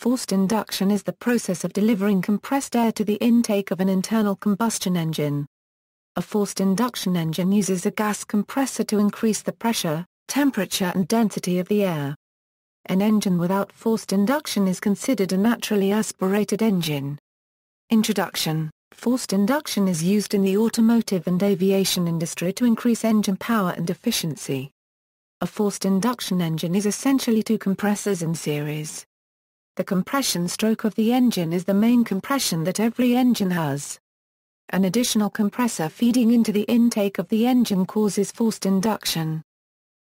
Forced induction is the process of delivering compressed air to the intake of an internal combustion engine. A forced induction engine uses a gas compressor to increase the pressure, temperature and density of the air. An engine without forced induction is considered a naturally aspirated engine. Introduction. Forced induction is used in the automotive and aviation industry to increase engine power and efficiency. A forced induction engine is essentially two compressors in series. The compression stroke of the engine is the main compression that every engine has. An additional compressor feeding into the intake of the engine causes forced induction.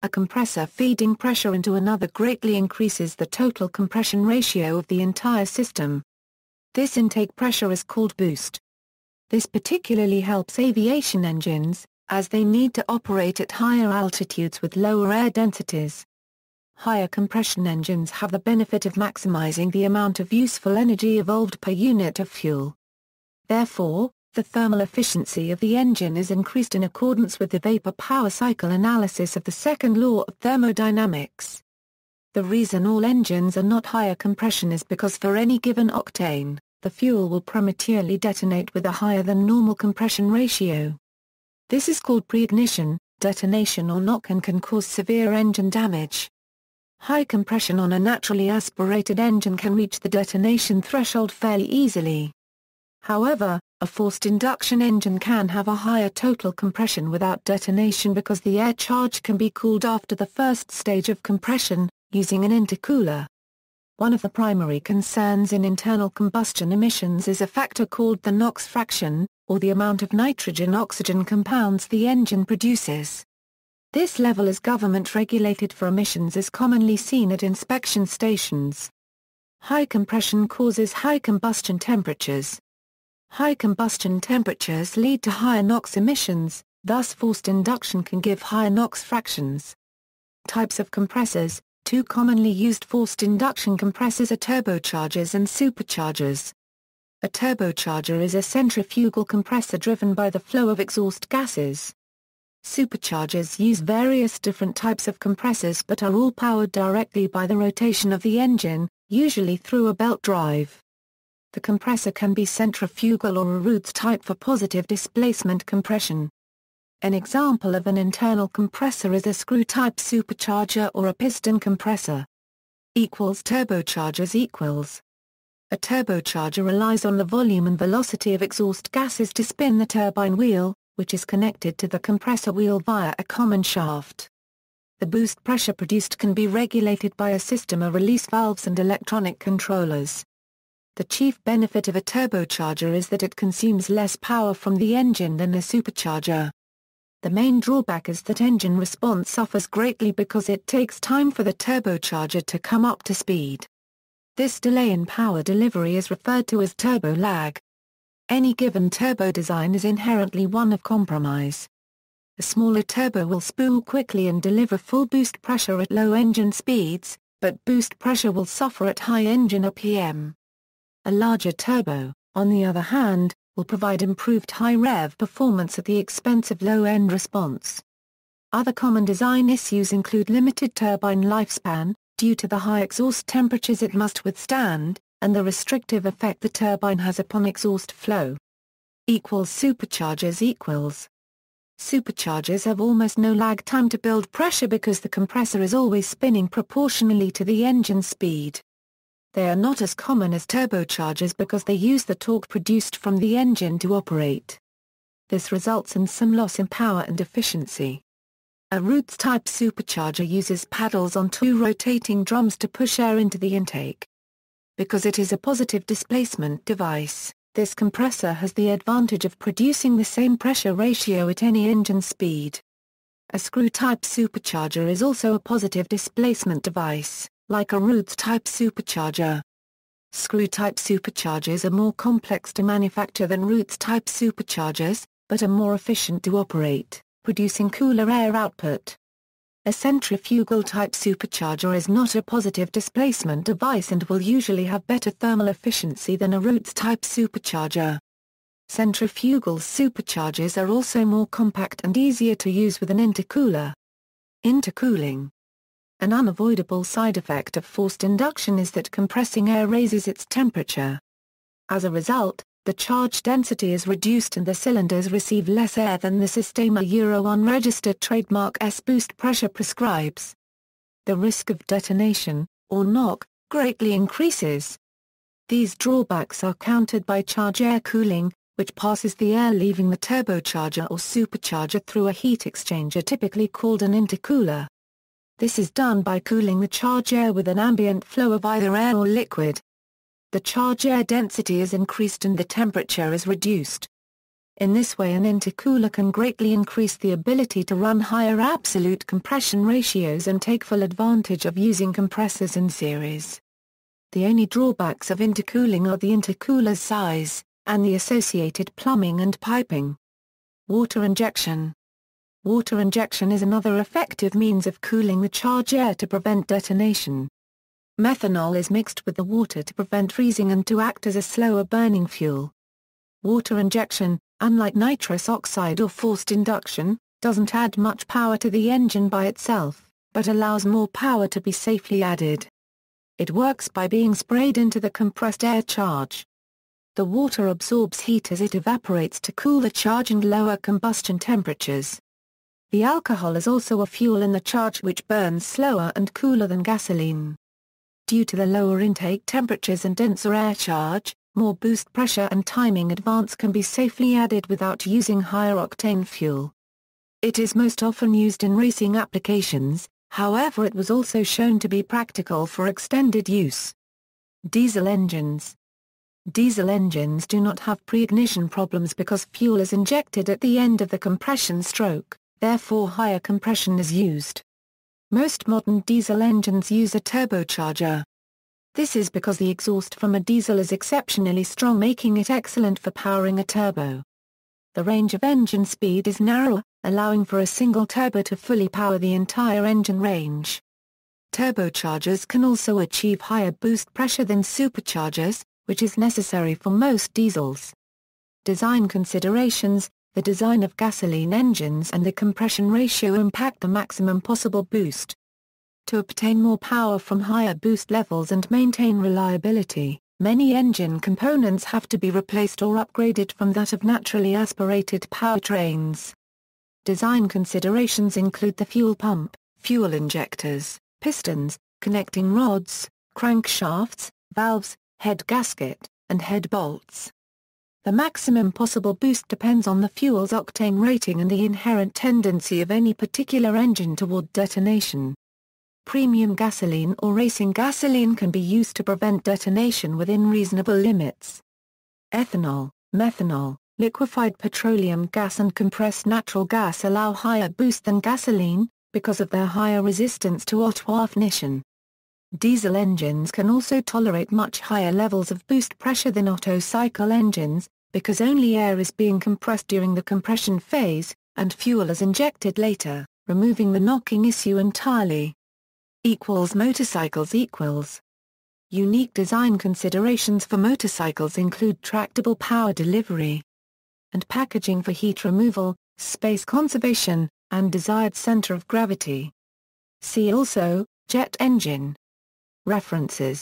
A compressor feeding pressure into another greatly increases the total compression ratio of the entire system. This intake pressure is called boost. This particularly helps aviation engines, as they need to operate at higher altitudes with lower air densities. Higher compression engines have the benefit of maximizing the amount of useful energy evolved per unit of fuel. Therefore, the thermal efficiency of the engine is increased in accordance with the vapor power cycle analysis of the second law of thermodynamics. The reason all engines are not higher compression is because for any given octane, the fuel will prematurely detonate with a higher than normal compression ratio. This is called pre-ignition, detonation or knock and can cause severe engine damage. High compression on a naturally aspirated engine can reach the detonation threshold fairly easily. However, a forced induction engine can have a higher total compression without detonation because the air charge can be cooled after the first stage of compression, using an intercooler. One of the primary concerns in internal combustion emissions is a factor called the NOx fraction, or the amount of nitrogen-oxygen compounds the engine produces. This level is government-regulated for emissions is commonly seen at inspection stations. High compression causes high combustion temperatures. High combustion temperatures lead to higher NOx emissions, thus forced induction can give higher NOx fractions. Types of compressors. Two commonly used forced induction compressors are turbochargers and superchargers. A turbocharger is a centrifugal compressor driven by the flow of exhaust gases. Superchargers use various different types of compressors but are all powered directly by the rotation of the engine, usually through a belt drive. The compressor can be centrifugal or a Roots type for positive displacement compression. An example of an internal compressor is a screw-type supercharger or a piston compressor. Turbochargers. A turbocharger relies on the volume and velocity of exhaust gases to spin the turbine wheel, which is connected to the compressor wheel via a common shaft. The boost pressure produced can be regulated by a system of release valves and electronic controllers. The chief benefit of a turbocharger is that it consumes less power from the engine than a supercharger. The main drawback is that engine response suffers greatly because it takes time for the turbocharger to come up to speed. This delay in power delivery is referred to as turbo lag. Any given turbo design is inherently one of compromise. A smaller turbo will spool quickly and deliver full boost pressure at low engine speeds, but boost pressure will suffer at high engine RPM. A larger turbo, on the other hand, will provide improved high rev performance at the expense of low end response. Other common design issues include limited turbine lifespan, due to the high exhaust temperatures it must withstand, and the restrictive effect the turbine has upon exhaust flow. Superchargers. Superchargers have almost no lag time to build pressure because the compressor is always spinning proportionally to the engine speed. They are not as common as turbochargers because they use the torque produced from the engine to operate. This results in some loss in power and efficiency. A Roots-type supercharger uses paddles on two rotating drums to push air into the intake. Because it is a positive displacement device, this compressor has the advantage of producing the same pressure ratio at any engine speed. A screw-type supercharger is also a positive displacement device, like a Roots-type supercharger. Screw-type superchargers are more complex to manufacture than Roots-type superchargers, but are more efficient to operate, producing cooler air output. A centrifugal-type supercharger is not a positive displacement device and will usually have better thermal efficiency than a Roots-type supercharger. Centrifugal superchargers are also more compact and easier to use with an intercooler. Intercooling. An unavoidable side effect of forced induction is that compressing air raises its temperature. As a result, the charge density is reduced and the cylinders receive less air than the Systema Euro 1 registered trademark S boost pressure prescribes. The risk of detonation, or knock, greatly increases. These drawbacks are countered by charge air cooling, which passes the air leaving the turbocharger or supercharger through a heat exchanger typically called an intercooler. This is done by cooling the charge air with an ambient flow of either air or liquid. The charge air density is increased and the temperature is reduced. In this way, an intercooler can greatly increase the ability to run higher absolute compression ratios and take full advantage of using compressors in series. The only drawbacks of intercooling are the intercooler's size, and the associated plumbing and piping. Water injection. Water injection is another effective means of cooling the charge air to prevent detonation. Methanol is mixed with the water to prevent freezing and to act as a slower burning fuel. Water injection, unlike nitrous oxide or forced induction, doesn't add much power to the engine by itself, but allows more power to be safely added. It works by being sprayed into the compressed air charge. The water absorbs heat as it evaporates to cool the charge and lower combustion temperatures. The alcohol is also a fuel in the charge which burns slower and cooler than gasoline. Due to the lower intake temperatures and denser air charge, more boost pressure and timing advance can be safely added without using higher octane fuel. It is most often used in racing applications, however it was also shown to be practical for extended use. Diesel engines. Diesel engines do not have pre-ignition problems because fuel is injected at the end of the compression stroke, therefore higher compression is used. Most modern diesel engines use a turbocharger. This is because the exhaust from a diesel is exceptionally strong, making it excellent for powering a turbo. The range of engine speed is narrower, allowing for a single turbo to fully power the entire engine range. Turbochargers can also achieve higher boost pressure than superchargers, which is necessary for most diesels. Design considerations. The design of gasoline engines and the compression ratio impact the maximum possible boost. To obtain more power from higher boost levels and maintain reliability, many engine components have to be replaced or upgraded from that of naturally aspirated powertrains. Design considerations include the fuel pump, fuel injectors, pistons, connecting rods, crankshafts, valves, head gasket, and head bolts. The maximum possible boost depends on the fuel's octane rating and the inherent tendency of any particular engine toward detonation. Premium gasoline or racing gasoline can be used to prevent detonation within reasonable limits. Ethanol, methanol, liquefied petroleum gas and compressed natural gas allow higher boost than gasoline, because of their higher resistance to auto-ignition. Diesel engines can also tolerate much higher levels of boost pressure than Otto cycle engines, because only air is being compressed during the compression phase, and fuel is injected later, removing the knocking issue entirely. Motorcycles. Unique design considerations for motorcycles include tractable power delivery and packaging for heat removal, space conservation, and desired center of gravity. See also, jet engine. References